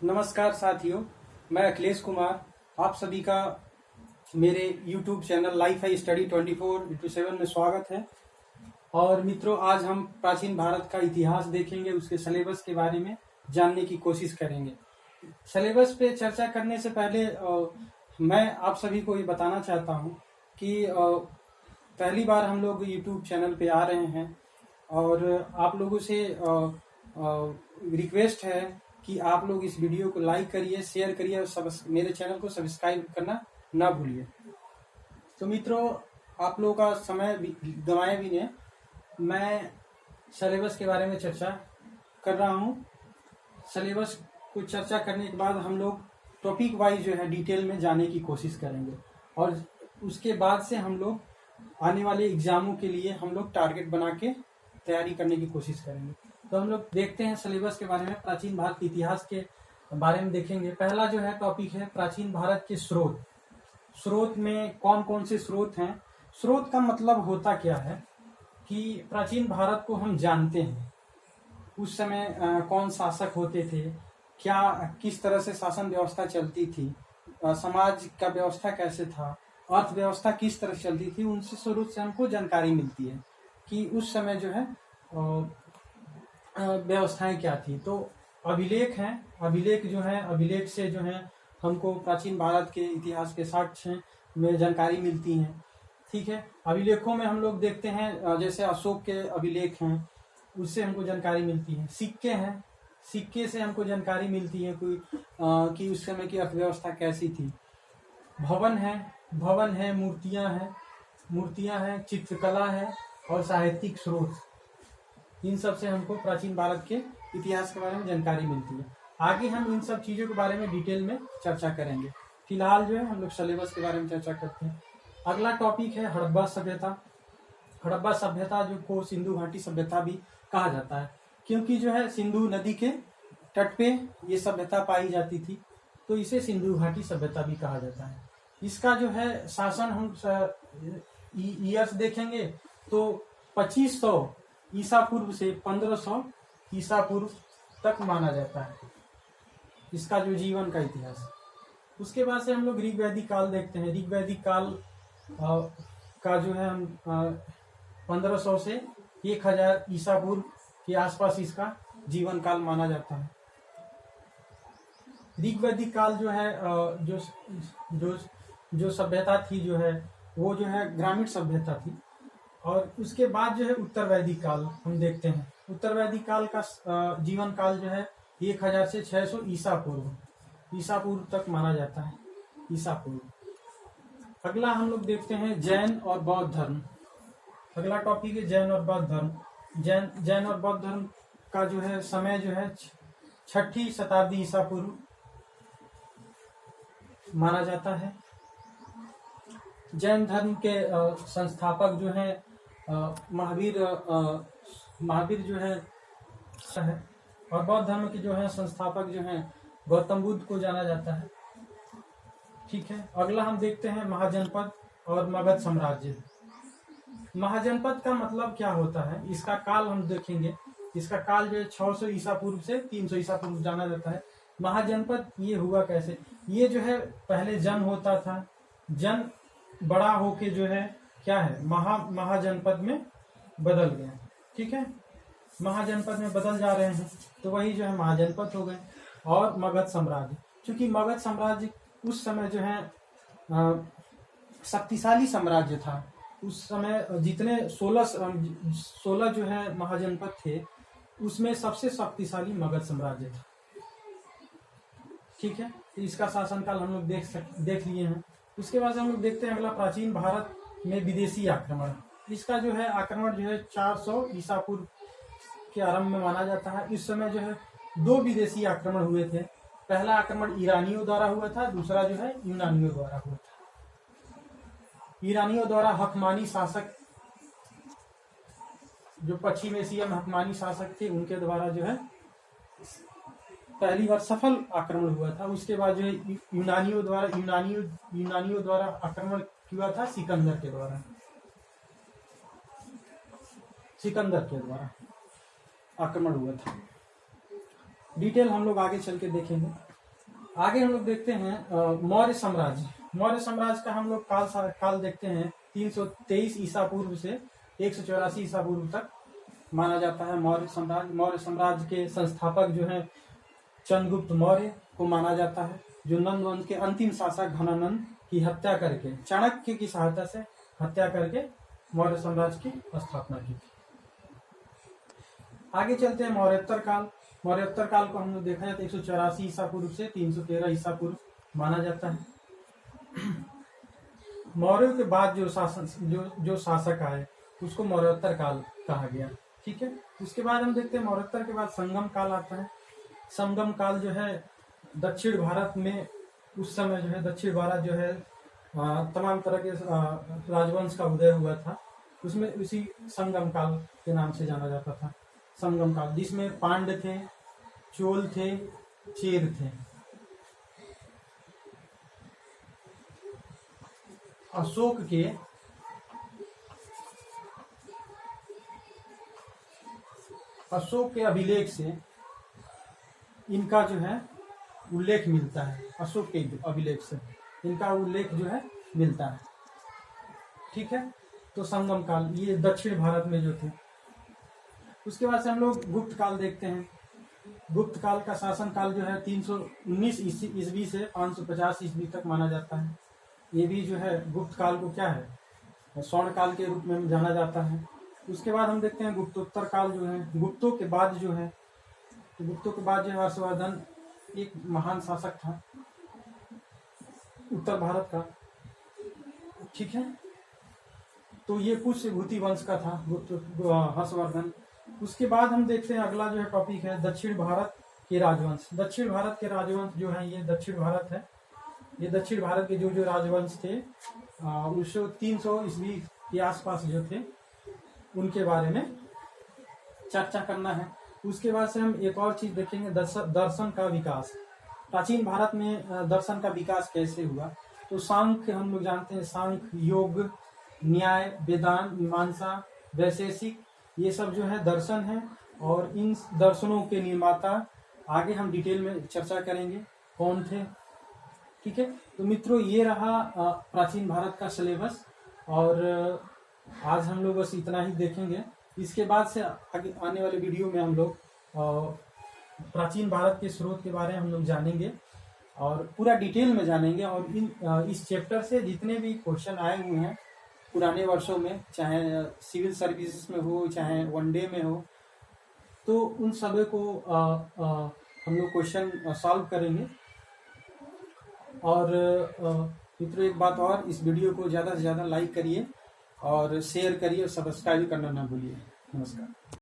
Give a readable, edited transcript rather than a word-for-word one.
नमस्कार साथियों, मैं अखिलेश कुमार आप सभी का मेरे YouTube चैनल लाइफ है स्टडी 24/7 में स्वागत है। और मित्रों, आज हम प्राचीन भारत का इतिहास देखेंगे, उसके सिलेबस के बारे में जानने की कोशिश करेंगे। सिलेबस पे चर्चा करने से पहले मैं आप सभी को ये बताना चाहता हूँ कि पहली बार हम लोग YouTube चैनल पे आ रहे हैं और आप लोगों से रिक्वेस्ट है कि आप लोग इस वीडियो को लाइक करिए, शेयर करिए और मेरे चैनल को सब्सक्राइब करना ना भूलिए। तो मित्रों, आप लोगों का समय गंवाए भी नहीं, मैं सिलेबस के बारे में चर्चा कर रहा हूँ। सिलेबस को चर्चा करने के बाद हम लोग टॉपिक वाइज जो है डिटेल में जाने की कोशिश करेंगे और उसके बाद से हम लोग आने वाले एग्जामों के लिए हम लोग टारगेट बना के तैयारी करने की कोशिश करेंगे। तो हम लोग देखते हैं सिलेबस के बारे में, प्राचीन भारत के इतिहास के बारे में देखेंगे। पहला जो है टॉपिक है प्राचीन भारत के स्रोत। स्रोत में कौन कौन से स्रोत हैं? स्रोत का मतलब होता क्या है कि प्राचीन भारत को हम जानते हैं, उस समय कौन शासक होते थे, क्या किस तरह से शासन व्यवस्था चलती थी, समाज का व्यवस्था कैसे था, अर्थव्यवस्था किस तरह चलती थी, उनसे स्रोत से हमको जानकारी मिलती है कि उस समय जो है व्यवस्थाएं क्या थी। तो अभिलेख हैं, अभिलेख जो है, अभिलेख से जो है हमको प्राचीन भारत के इतिहास के साक्ष्य में जानकारी मिलती है। ठीक है, अभिलेखों में हम लोग देखते हैं जैसे अशोक के अभिलेख हैं, उससे हमको जानकारी मिलती है। सिक्के हैं, सिक्के से हमको जानकारी मिलती है कोई कि उस समय की अर्थव्यवस्था कैसी थी। भवन है, मूर्तियां हैं, चित्रकला है और साहित्यिक स्रोत, इन सब से हमको प्राचीन भारत के इतिहास के बारे में जानकारी मिलती है। आगे हम इन सब चीजों के बारे में डिटेल में चर्चा करेंगे। फिलहाल जो है हम लोग सिलेबस के बारे में चर्चा करते हैं। अगला टॉपिक है हड़प्पा सभ्यता। हड़प्पा सभ्यता जो को सिंधु घाटी सभ्यता भी कहा जाता है, क्योंकि जो है सिंधु नदी के तट पे ये सभ्यता पाई जाती थी, तो इसे सिंधु घाटी सभ्यता भी कहा जाता है। इसका जो है शासन हम ईयर्स देखेंगे तो 2500 ईसा पूर्व से 1500 ईसा पूर्व तक माना जाता है इसका जो जीवन का इतिहास। उसके बाद से हम लोग ऋग वैदिक काल देखते हैं। ऋग वैदिक काल का जो है हम 1500 से 1000 ईसा पूर्व के आसपास इसका जीवन काल माना जाता है। ऋग वैदिक काल जो है जो सभ्यता थी जो है वो जो है ग्रामीण सभ्यता थी। और उसके बाद जो है उत्तर वैदिक काल हम देखते हैं। उत्तर वैदिक काल का जीवन काल जो है 1000 से 600 ईसा पूर्व तक माना जाता है, ईसा पूर्व। अगला हम लोग देखते हैं जैन और बौद्ध धर्म। अगला टॉपिक है जैन और बौद्ध धर्म। जैन और बौद्ध धर्म का जो है समय जो है 6ठी शताब्दी ईसा पूर्व माना जाता है। जैन धर्म के संस्थापक जो है महावीर जो है और बौद्ध धर्म के जो है संस्थापक जो है गौतम बुद्ध को जाना जाता है। ठीक है, अगला हम देखते हैं महाजनपद और मगध साम्राज्य। महाजनपद का मतलब क्या होता है, इसका काल हम देखेंगे। इसका काल जो है 600 ईसा पूर्व से 300 ईसा पूर्व जाना जाता है। महाजनपद ये हुआ कैसे? ये जो है पहले जन होता था, जन बड़ा होके जो है क्या है महाजनपद में बदल गया। ठीक है, महाजनपद में बदल जा रहे हैं तो वही जो है महाजनपद हो गए। और मगध साम्राज्य, क्योंकि मगध साम्राज्य उस समय जो है शक्तिशाली साम्राज्य था। उस समय जितने 16 जो है महाजनपद थे उसमें सबसे शक्तिशाली मगध साम्राज्य था। ठीक है, तो इसका शासनकाल हम लोग देख लिए हैं। उसके बाद हम लोग देखते हैं अगला प्राचीन भारत में विदेशी आक्रमण। इसका जो है आक्रमण जो है 400 ईसा पूर्व के आरंभ में माना जाता है। इस समय जो है 2 विदेशी आक्रमण हुए थे। पहला आक्रमण ईरानियों द्वारा हुआ था, दूसरा जो है यूनानियों द्वारा हुआ था। ईरानियों द्वारा हकमानी शासक जो पश्चिम एशिया में हकमानी शासक थे उनके द्वारा जो है पहली बार सफल आक्रमण हुआ था। उसके बाद जो है यूनानियों द्वारा आक्रमण हुआ था सिकंदर के द्वारा आक्रमण हुआ था। डिटेल हम लोग आगे चल के देखेंगे। आगे हम लोग देखते हैं मौर्य साम्राज्य। मौर्य साम्राज्य का हम लोग काल देखते हैं 323 ईसा पूर्व से 184 ईसा पूर्व तक माना जाता है मौर्य साम्राज्य। मौर्य साम्राज्य के संस्थापक जो है चंद्रगुप्त मौर्य को माना जाता है, जो नंद वंश के अंतिम शासक घनानंद की हत्या करके, चाणक्य की सहायता से हत्या करके मौर्य साम्राज्य की स्थापना की थी। आगे चलते हैं मौर्योत्तर काल। मौर्योत्तर काल को हम लोग देखा जाए तो 184 ईसा पूर्व से 313 ईसा पूर्व माना जाता है। मौर्यों के बाद जो शासक आए उसको मौर्योत्तर काल कहा गया। ठीक है, उसके बाद हम देखते हैं मौर्योत्तर के बाद संगम काल आता है। संगम काल जो है दक्षिण भारत में, उस समय जो है दक्षिण भारत जो है तमाम तरह के राजवंश का उदय हुआ था, उसमें उसी संगम काल के नाम से जाना जाता था। संगम काल जिसमें पांड्य थे, चोल थे, चेर थे। अशोक के अभिलेख से इनका जो है उल्लेख मिलता है। अशोक के अभिलेख से इनका उल्लेख जो है मिलता है। ठीक है, तो संगम काल ये दक्षिण भारत में जो थे। उसके बाद से हम लोग गुप्त काल देखते हैं। गुप्त काल का शासन काल जो है 319 ईस्वी से 550 ईस्वी तक माना जाता है। ये भी जो है गुप्त काल को क्या है, स्वर्ण काल के रूप में जाना जाता है। उसके बाद हम देखते हैं गुप्तोत्तर काल जो है, गुप्तों के बाद जो है, तो गुप्तों के बाद जो है हर्षवर्धन एक महान शासक था उत्तर भारत का। ठीक है, तो ये पुष्यभूति वंश का था हर्षवर्धन। उसके बाद हम देखते हैं अगला जो है टॉपिक है दक्षिण भारत के राजवंश। दक्षिण भारत के राजवंश जो है, ये दक्षिण भारत है। ये दक्षिण भारत के जो राजवंश थे 300 ईस्वी के आसपास जो थे, उनके बारे में चर्चा करना है। उसके बाद से हम एक और चीज देखेंगे, दर्शन का विकास। प्राचीन भारत में दर्शन का विकास कैसे हुआ। तो सांख्य हम लोग जानते हैं, सांख्य, योग, न्याय, वेदांत, मीमांसा, वैशेषिक, ये सब जो है दर्शन है। और इन दर्शनों के निर्माता आगे हम डिटेल में चर्चा करेंगे कौन थे। ठीक है, तो मित्रों ये रहा प्राचीन भारत का सिलेबस, और आज हम लोग बस इतना ही देखेंगे। इसके बाद से आगे आने वाले वीडियो में हम लोग प्राचीन भारत के स्रोत के बारे में हम लोग जानेंगे और पूरा डिटेल में जानेंगे। और इस चैप्टर से जितने भी क्वेश्चन आए हुए हैं पुराने वर्षों में, चाहे सिविल सर्विसेज में हो, चाहे वनडे में हो, तो उन सभी को हम लोग क्वेश्चन सॉल्व करेंगे। और मित्रों एक बात और, इस वीडियो को ज़्यादा से ज़्यादा लाइक करिए और शेयर करिए और सब्सक्राइब करना ना भूलिए। नमस्कार।